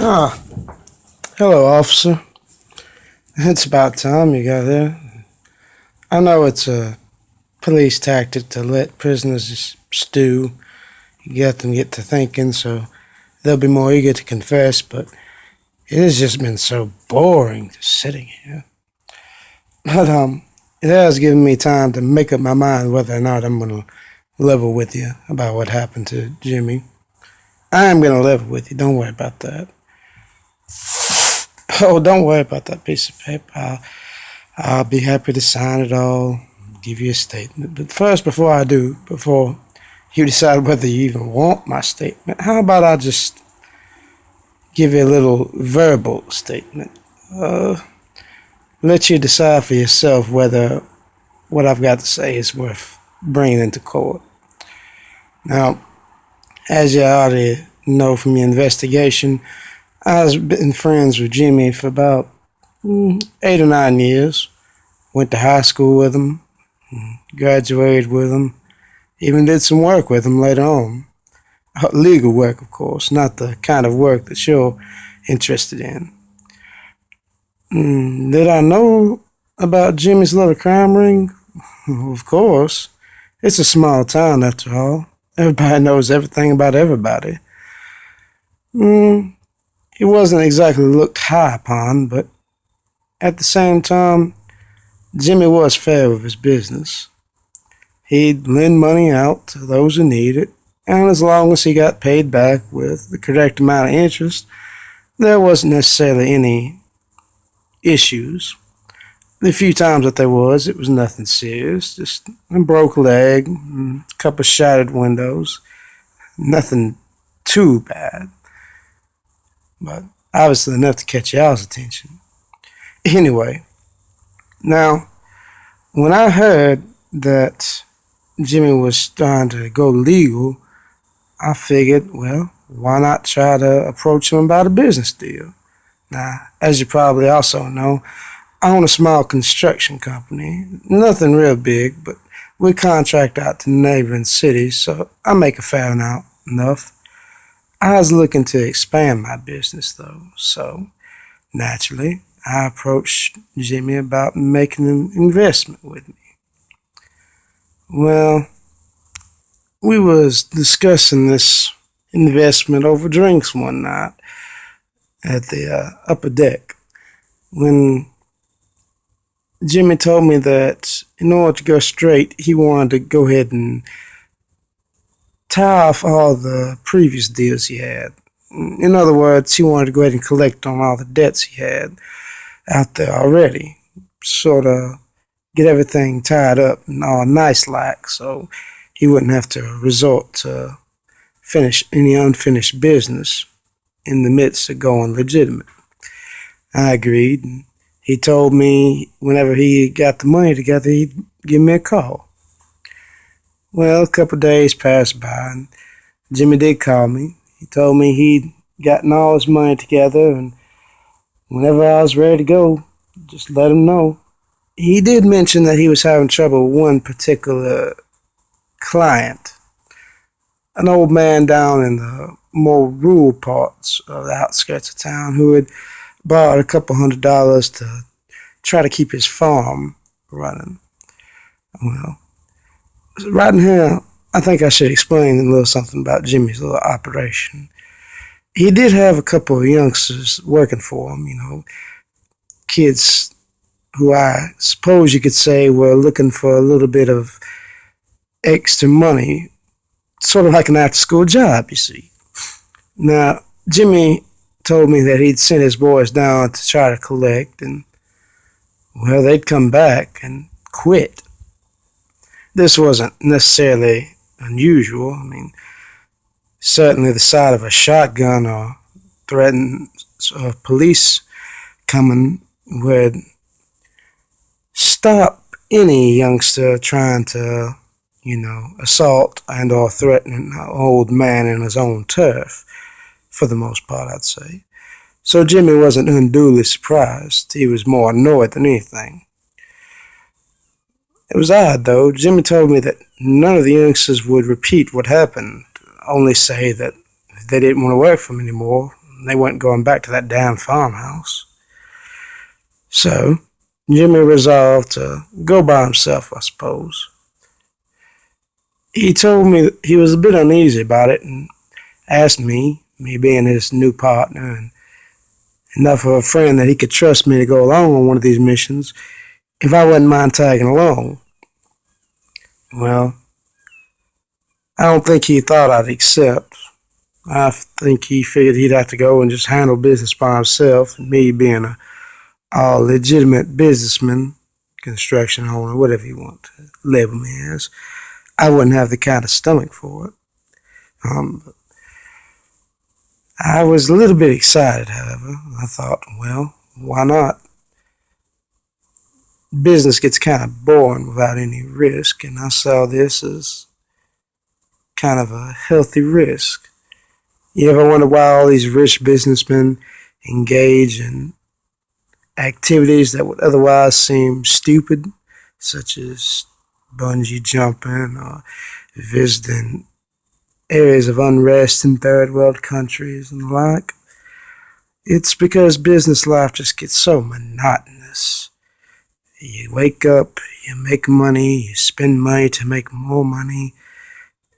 Ah, hello, officer. It's about time you got here. I know it's a police tactic to let prisoners just stew. You get them get to thinking, so they'll be more eager to confess, but it has just been so boring just sitting here. But, it has given me time to make up my mind whether or not I'm going to level with you about what happened to Jimmy. I am going to level with you. Don't worry about that. Oh, don't worry about that piece of paper. I'll be happy to sign it all, give you a statement. But first, before you decide whether you even want my statement, how about I just give you a little verbal statement? Let you decide for yourself whether what I've got to say is worth bringing into court. Now, as you already know from your investigation, I've been friends with Jimmy for about 8 or 9 years. Went to high school with him, graduated with him, even did some work with him later on. Legal work, of course, not the kind of work that you're interested in. Did I know about Jimmy's little crime ring? Of course. It's a small town, after all. Everybody knows everything about everybody. He wasn't exactly looked high upon, but at the same time, Jimmy was fair with his business. He'd lend money out to those who needed it, and as long as he got paid back with the correct amount of interest, there wasn't necessarily any issues. The few times that there was, it was nothing serious, just a broke leg, a couple shattered windows, nothing too bad. But obviously enough to catch y'all's attention. Anyway, now, when I heard that Jimmy was trying to go legal, I figured, well, why not try to approach him about a business deal? Now, as you probably also know, I own a small construction company. Nothing real big, but we contract out to neighboring cities, so I make a fair amount enough. I was looking to expand my business, though, so naturally, I approached Jimmy about making an investment with me. Well, we was discussing this investment over drinks one night at the upper deck when Jimmy told me that in order to go straight, he wanted to go ahead and tie off all the previous deals he had. In other words, he wanted to go ahead and collect on all the debts he had out there already. Sort of get everything tied up and all nice like, so he wouldn't have to resort to finish any unfinished business in the midst of going legitimate. I agreed, and he told me whenever he got the money together, he'd give me a call. Well, a couple of days passed by, and Jimmy did call me. He told me he'd gotten all his money together, and whenever I was ready to go, just let him know. He did mention that he was having trouble with one particular client, an old man down in the more rural parts of the outskirts of town who had borrowed a couple $100 to try to keep his farm running. Well, right in here, I think I should explain a little something about Jimmy's little operation. He did have a couple of youngsters working for him, kids who I suppose you could say were looking for a little bit of extra money, sort of like an after-school job, you see. Now, Jimmy told me that he'd sent his boys down to try to collect, and, well, they'd come back and quit. This wasn't necessarily unusual. I mean, certainly the sight of a shotgun or threatened police coming would stop any youngster trying to, assault and or threaten an old man in his own turf, for the most part, I'd say. So Jimmy wasn't unduly surprised. He was more annoyed than anything. It was odd, though. Jimmy told me that none of the youngsters would repeat what happened, only say that they didn't want to work for him anymore, They weren't going back to that damn farmhouse. So, Jimmy resolved to go by himself, I suppose. He told me he was a bit uneasy about it and asked me being his new partner and enough of a friend that he could trust me to go along on one of these missions, if I wouldn't mind tagging along. Well, I don't think he thought I'd accept. I think he figured he'd have to go and just handle business by himself, and me being a legitimate businessman, construction owner, whatever you want to label me as, I wouldn't have the kind of stomach for it. I was a little bit excited, however. I thought, well, why not? Business gets kind of boring without any risk, and I saw this as kind of a healthy risk. You ever wonder why all these rich businessmen engage in activities that would otherwise seem stupid, such as bungee jumping or visiting areas of unrest in third world countries and the like? It's because business life just gets so monotonous. You wake up, you make money, you spend money to make more money,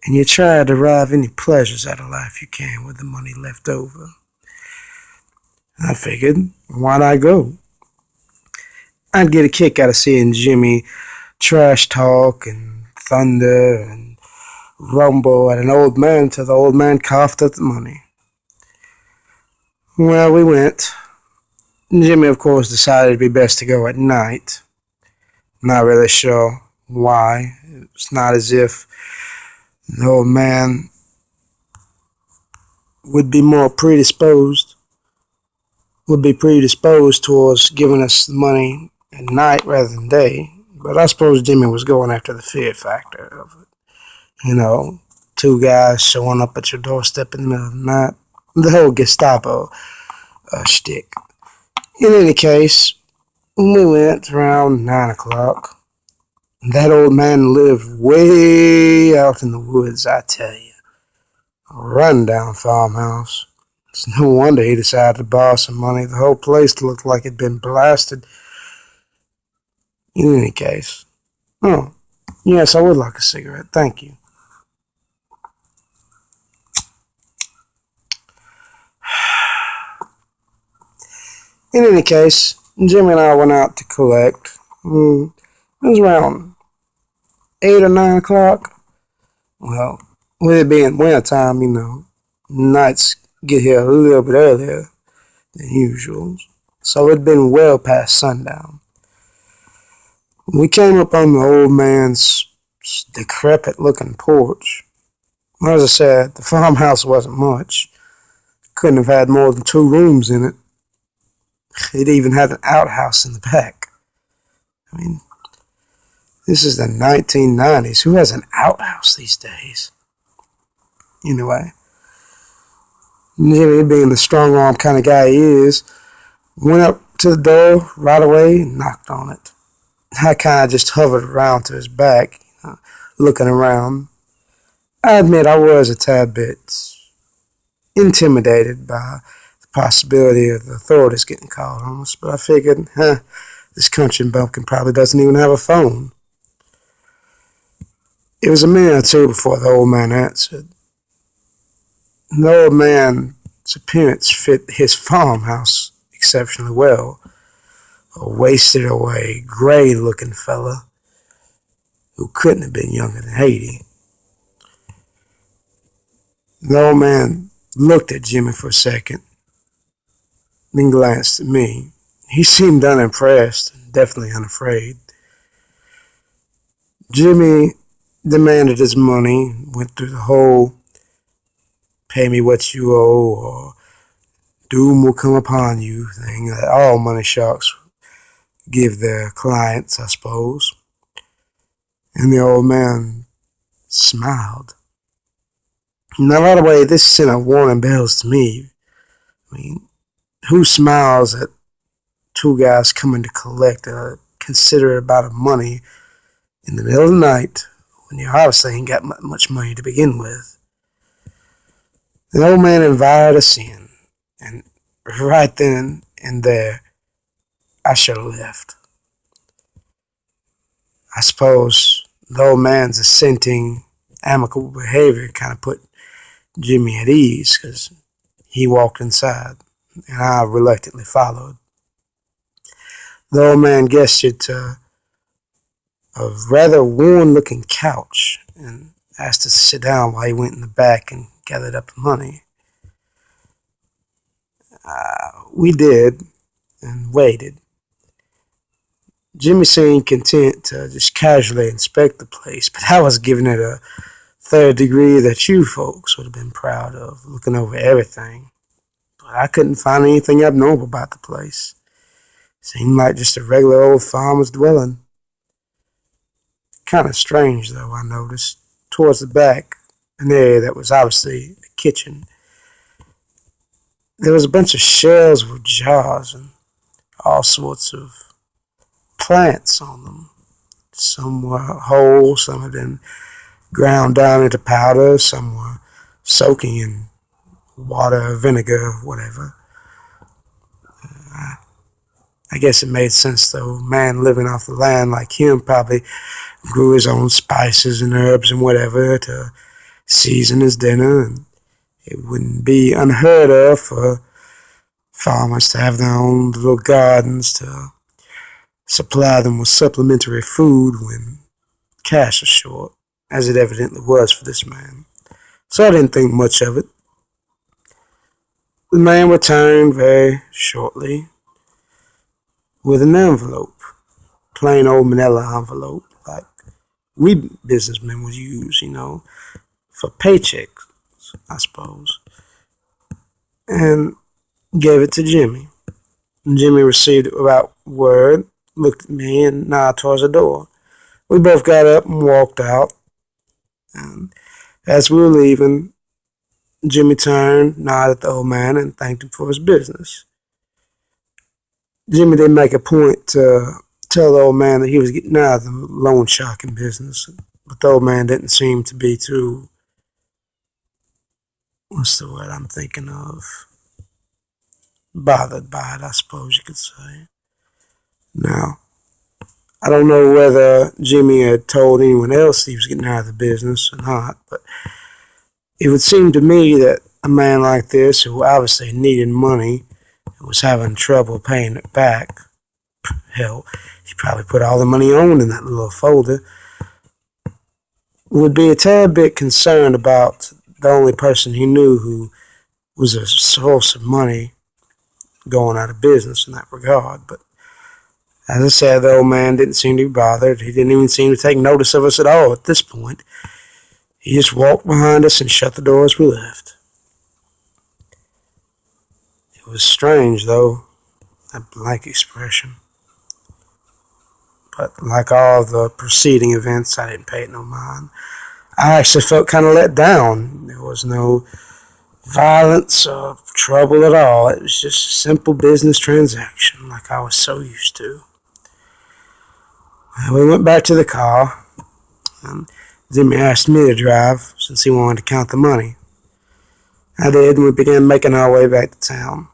and you try to derive any pleasures out of life you can with the money left over. I figured, why not go? I'd get a kick out of seeing Jimmy trash talk and thunder and rumble at an old man until the old man coughed up the money. Well, we went. Jimmy, of course, decided it'd be best to go at night. Not really sure why. It's not as if the old man would be predisposed towards giving us the money at night rather than day. But I suppose Jimmy was going after the fear factor of it. You know, two guys showing up at your doorstep in the middle of the night. The whole Gestapo shtick. In any case, we went around 9 o'clock. That old man lived way out in the woods, I tell you. A rundown farmhouse. It's no wonder he decided to borrow some money. The whole place looked like it'd been blasted. In any case. Oh, yes, I would like a cigarette. Thank you. In any case, Jimmy and I went out to collect. It was around 8 or 9 o'clock. Well, with it being winter time, nights get here a little bit earlier than usual. So it'd been well past sundown. We came up on the old man's decrepit-looking porch. As I said, the farmhouse wasn't much. Couldn't have had more than 2 rooms in it. It even had an outhouse in the back. I mean, this is the 1990s. Who has an outhouse these days? Anyway, Jimmy, being the strong-arm kind of guy he is, went up to the door right away and knocked on it. I kind of just hovered around to his back, looking around. I admit I was a tad bit intimidated by the possibility of the authorities getting called on us, but I figured, this country bumpkin probably doesn't even have a phone. It was a minute or two before the old man answered. The old man's appearance fit his farmhouse exceptionally well. A wasted away, gray-looking fella who couldn't have been younger than 80. The old man looked at Jimmy for a second, then glanced at me. He seemed unimpressed and definitely unafraid. Jimmy demanded his money, went through the whole pay me what you owe or doom will come upon you thing that all money sharks give their clients, I suppose. And the old man smiled. Now, by the way, this sent a warning bells to me. I mean, who smiles at 2 guys coming to collect a considerate amount of money in the middle of the night when you obviously ain't got much money to begin with? The old man invited us in. And right then and there, I should have left. I suppose the old man's assenting, amicable behavior kind of put Jimmy at ease, because he walked inside, and I reluctantly followed. The old man gestured to a rather worn-looking couch and asked us to sit down while he went in the back and gathered up the money. We did, and waited. Jimmy seemed content to just casually inspect the place, but I was giving it a third degree that you folks would have been proud of, looking over everything. But I couldn't find anything abnormal about the place. Seemed like just a regular old farmer's dwelling. Kind of strange, though, I noticed. Towards the back, an area that was obviously a kitchen, there was a bunch of shelves with jars and all sorts of plants on them. Some were whole, some had been ground down into powder, some were soaking in water, vinegar, whatever. I guess it made sense, though. A man living off the land like him probably grew his own spices and herbs and whatever to season his dinner, and it wouldn't be unheard of for farmers to have their own little gardens to supply them with supplementary food when cash was short, as it evidently was for this man. So I didn't think much of it. The man returned very shortly with an envelope, plain old manila envelope, like we businessmen would use, for paychecks, I suppose, and gave it to Jimmy. And Jimmy received it without word, looked at me, and nodded towards the door. We both got up and walked out, and as we were leaving, Jimmy turned, nodded at the old man, and thanked him for his business. Jimmy did make a point to tell the old man that he was getting out of the loan sharking business, but the old man didn't seem to be too, what's the word I'm thinking of? Bothered by it, I suppose you could say. Now, I don't know whether Jimmy had told anyone else he was getting out of the business or not, but it would seem to me that a man like this, who obviously needed money and was having trouble paying it back, hell, he probably put all the money on in that little folder, would be a tad bit concerned about the only person he knew who was a source of money going out of business in that regard. But as I said, the old man didn't seem to be bothered. He didn't even seem to take notice of us at all at this point. He just walked behind us and shut the door as we left. It was strange, though, that blank expression. But like all the preceding events, I didn't pay it no mind. I actually felt kind of let down. There was no violence or trouble at all. It was just a simple business transaction like I was so used to. We went back to the car, and Jimmy asked me to drive since he wanted to count the money. I did, and we began making our way back to town.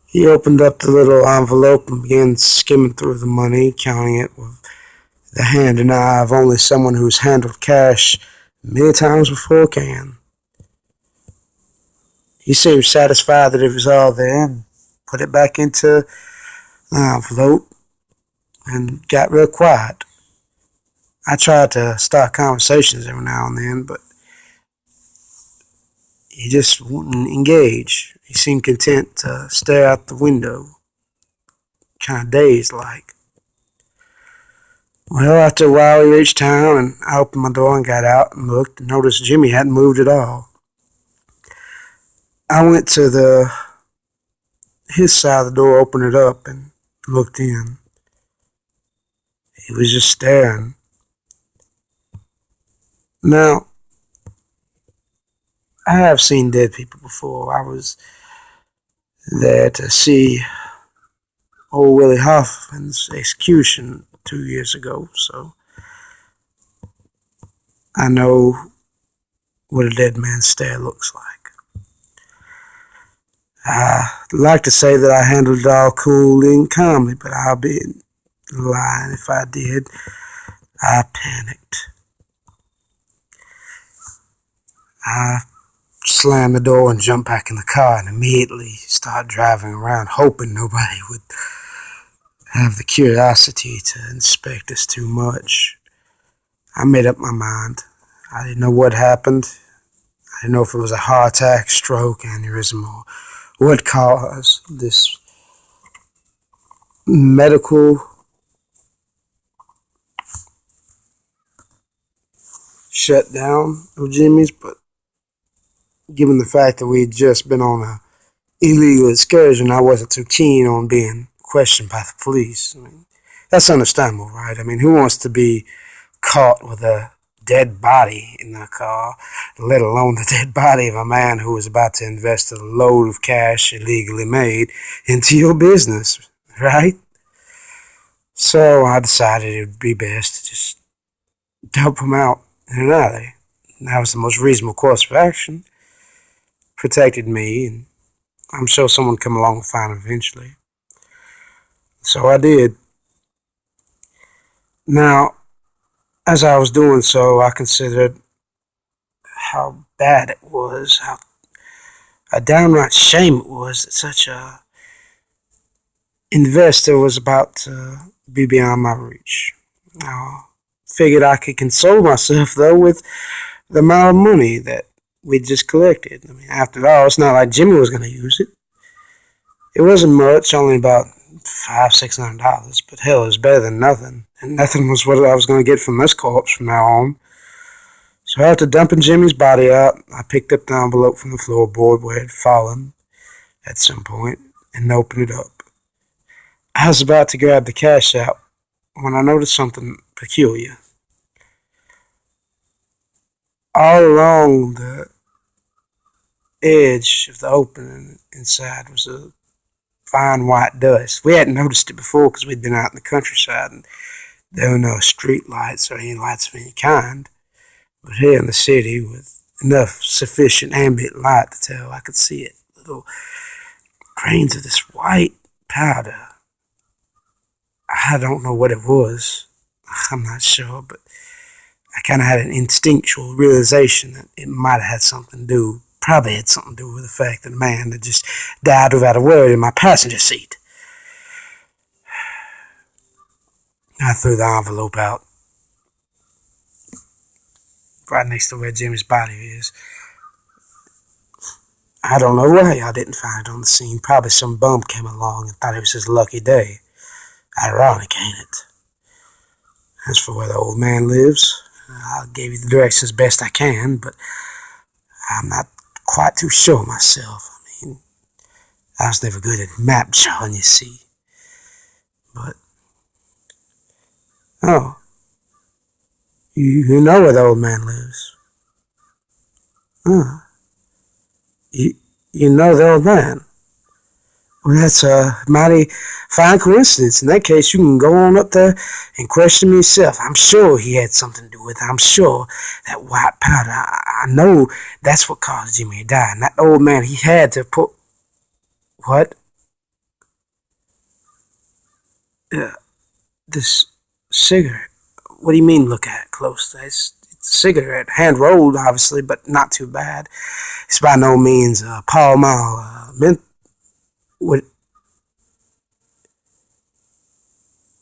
He opened up the little envelope and began skimming through the money, counting it with the hand and eye of only someone who's handled cash many times before can. He seemed satisfied that it was all there and put it back into the envelope and got real quiet. I tried to start conversations every now and then, but he just wouldn't engage. He seemed content to stare out the window, kind of dazed like. Well, after a while we reached town, and I opened my door and got out and looked and noticed Jimmy hadn't moved at all. I went to his side of the door, opened it up, and looked in. He was just staring. Now, I have seen dead people before. I was there to see old Willie Hoffman's execution 2 years ago, so I know what a dead man's stare looks like. I like to say that I handled it all coolly and calmly, but I'll be lying if I did. I panicked. I slammed the door and jumped back in the car and immediately started driving around, hoping nobody would have the curiosity to inspect us too much. I made up my mind. I didn't know what happened. I didn't know if it was a heart attack, stroke, aneurysm, or what caused this medical shutdown of Jimmy's, but given the fact that we had just been on a illegal excursion, I wasn't too keen on being questioned by the police. I mean, that's understandable, right? I mean, who wants to be caught with a dead body in their car, let alone the dead body of a man who was about to invest a load of cash illegally made into your business, right? So I decided it would be best to just dump him out in an alley. That was the most reasonable course of action. Protected me, and I'm sure someone would come along and find him eventually. So I did. Now, as I was doing so, I considered how bad it was, how a downright shame it was that such a investor was about to be beyond my reach. I figured I could console myself, though, with the amount of money that we'd just collected. I mean, after all, it's not like Jimmy was going to use it. It wasn't much, only about $500-$600, but hell, it was better than nothing. And nothing was what I was going to get from this corpse from now on. So after dumping Jimmy's body out, I picked up the envelope from the floorboard where it had fallen at some point and opened it up. I was about to grab the cash out when I noticed something peculiar. All along the edge of the opening inside was a fine white dust. We hadn't noticed it before because we'd been out in the countryside and there were no street lights or any lights of any kind. But here in the city, with enough sufficient ambient light to tell I could see it, little grains of this white powder. I don't know what it was. I'm not sure, but I kind of had an instinctual realization that it might have had something to do, probably had something to do with the fact that a man had just died without a word in my passenger seat. I threw the envelope out right next to where Jimmy's body is. I don't know why I didn't find it on the scene. Probably some bum came along and thought it was his lucky day. Ironic, ain't it? As for where the old man lives, I'll give you the directions best I can, but I'm not quite too sure myself. I mean, I was never good at map drawing, you see. But, oh, you know where the old man lives. Huh. You know the old man. Well, that's a mighty fine coincidence. In that case, you can go on up there and question me yourself. I'm sure he had something to do with it. I'm sure that white powder, I know that's what caused Jimmy to die. And that old man, he had to put... What? This cigarette. What do you mean look at it closely? It's a cigarette. Hand-rolled, obviously, but not too bad. It's by no means Pall Mall mint.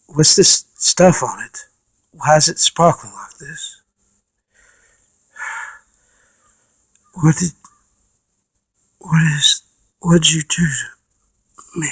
What's this stuff on it? Why is it sparkling like this? What did you do to me?